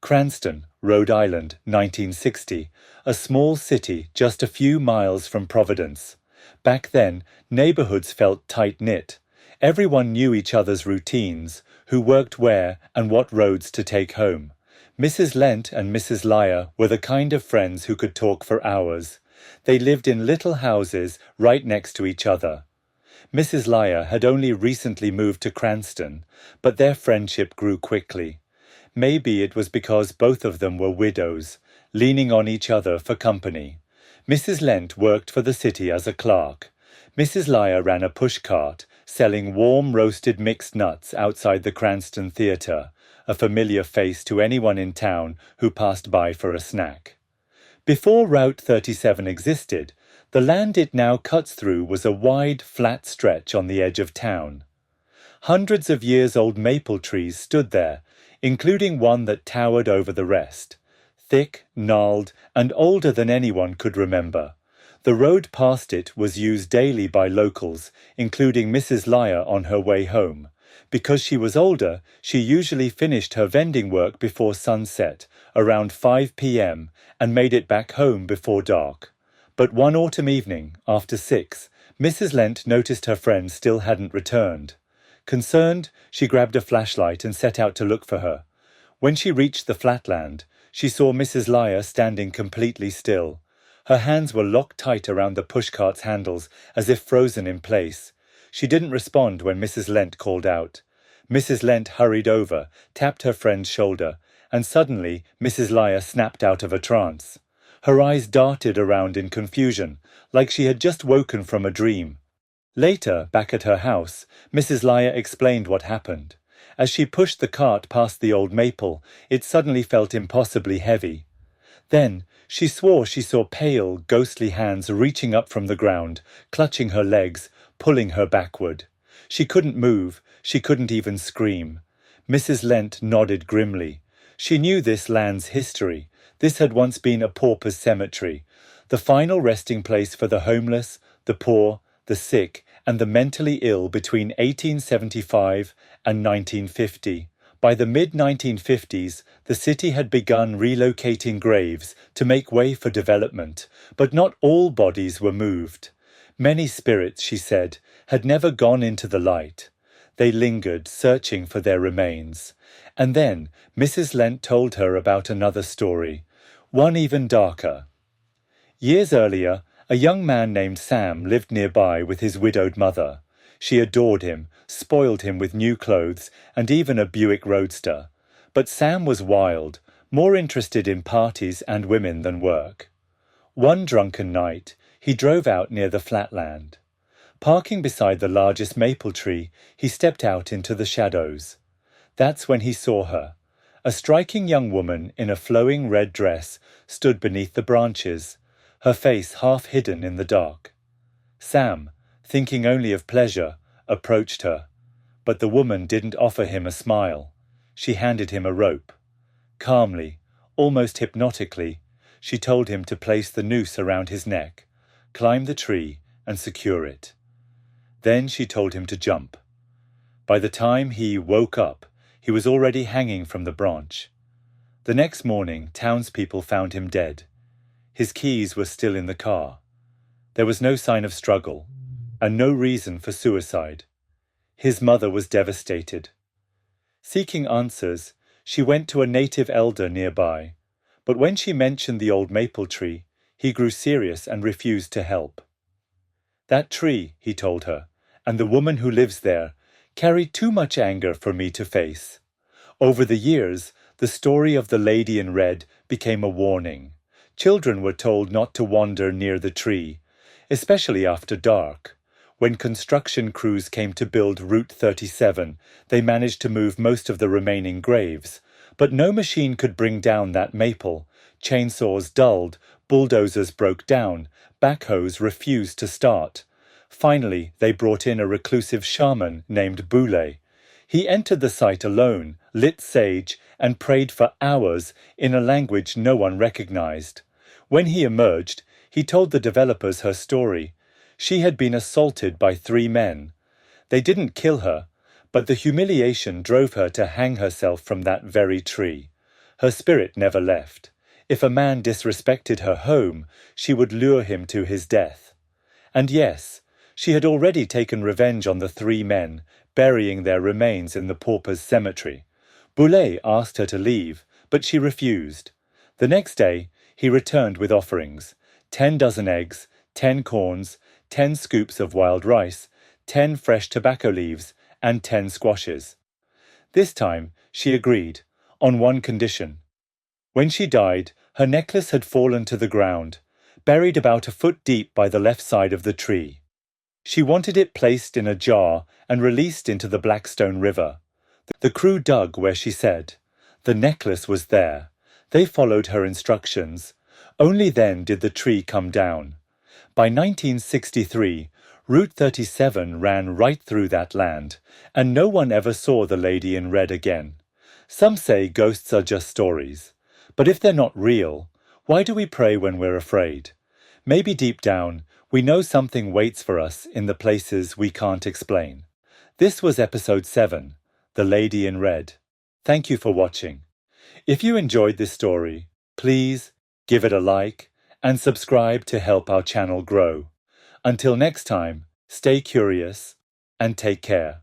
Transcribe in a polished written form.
Cranston, Rhode Island, 1960, a small city just a few miles from Providence. Back then, neighborhoods felt tight-knit. Everyone knew each other's routines, who worked where and what roads to take home. Mrs. Lent and Mrs. Lyer were the kind of friends who could talk for hours. They lived in little houses right next to each other. Mrs. Lyer had only recently moved to Cranston, but their friendship grew quickly. Maybe it was because both of them were widows, leaning on each other for company. Mrs. Lent worked for the city as a clerk. Mrs. Lyer ran a pushcart, selling warm roasted mixed nuts outside the Cranston Theatre, a familiar face to anyone in town who passed by for a snack. Before Route 37 existed, the land it now cuts through was a wide, flat stretch on the edge of town. Hundreds of years-old maple trees stood there, including one that towered over the rest. Thick, gnarled, and older than anyone could remember. The road past it was used daily by locals, including Mrs. Lyer on her way home. Because she was older, she usually finished her vending work before sunset, around 5 p.m., and made it back home before dark. But one autumn evening, after 6, Mrs. Lent noticed her friend still hadn't returned. Concerned, she grabbed a flashlight and set out to look for her. When she reached the flatland, she saw Mrs. Lyer standing completely still. Her hands were locked tight around the pushcart's handles, as if frozen in place. She didn't respond when Mrs. Lent called out. Mrs. Lent hurried over, tapped her friend's shoulder, and suddenly Mrs. Lyer snapped out of a trance. Her eyes darted around in confusion, like she had just woken from a dream. Later, back at her house, Mrs. Lyer explained what happened. As she pushed the cart past the old maple, it suddenly felt impossibly heavy. Then, she swore she saw pale, ghostly hands reaching up from the ground, clutching her legs, pulling her backward. She couldn't move, she couldn't even scream. Mrs. Lent nodded grimly. She knew this land's history. This had once been a pauper's cemetery, the final resting place for the homeless, the poor, the sick, and the mentally ill between 1875 and 1950. By the mid-1950s, the city had begun relocating graves to make way for development, but not all bodies were moved. Many spirits, she said, had never gone into the light. They lingered, searching for their remains. And then Mrs. Lent told her about another story, one even darker. Years earlier, a young man named Sam lived nearby with his widowed mother. She adored him, spoiled him with new clothes, and even a Buick Roadster. But Sam was wild, more interested in parties and women than work. One drunken night, he drove out near the flatland. Parking beside the largest maple tree, he stepped out into the shadows. That's when he saw her. A striking young woman in a flowing red dress stood beneath the branches, her face half hidden in the dark. Sam, thinking only of pleasure, approached her, but the woman didn't offer him a smile. She handed him a rope. Calmly, almost hypnotically, she told him to place the noose around his neck, climb the tree, and secure it. Then she told him to jump. By the time he woke up, he was already hanging from the branch. The next morning, townspeople found him dead. His keys were still in the car. There was no sign of struggle, and no reason for suicide. His mother was devastated. Seeking answers, she went to a native elder nearby, but when she mentioned the old maple tree, he grew serious and refused to help. That tree, he told her, and the woman who lives there, carried too much anger for me to face. Over the years, the story of the lady in red became a warning. Children were told not to wander near the tree, especially after dark. When construction crews came to build Route 37, they managed to move most of the remaining graves. But no machine could bring down that maple. Chainsaws dulled, bulldozers broke down, backhoes refused to start. Finally, they brought in a reclusive shaman named Boulay. He entered the site alone, lit sage, and prayed for hours in a language no one recognized. When he emerged, he told the developers her story. She had been assaulted by 3 men. They didn't kill her, but the humiliation drove her to hang herself from that very tree. Her spirit never left. If a man disrespected her home, she would lure him to his death. And yes, she had already taken revenge on the 3 men, burying their remains in the paupers' cemetery. Boulet asked her to leave, but she refused. The next day, he returned with offerings: 10 dozen eggs, 10 corns, 10 scoops of wild rice, 10 fresh tobacco leaves, and 10 squashes. This time, she agreed, on one condition. When she died, her necklace had fallen to the ground, buried about a foot deep by the left side of the tree. She wanted it placed in a jar and released into the Blackstone River. The crew dug where she said. The necklace was there. They followed her instructions. Only then did the tree come down. By 1963, Route 37 ran right through that land, and no one ever saw the lady in red again. Some say ghosts are just stories. But if they're not real, why do we pray when we're afraid? Maybe deep down, we know something waits for us in the places we can't explain. This was episode 7, The Lady in Red. Thank you for watching. If you enjoyed this story, please give it a like and subscribe to help our channel grow. Until next time, stay curious and take care.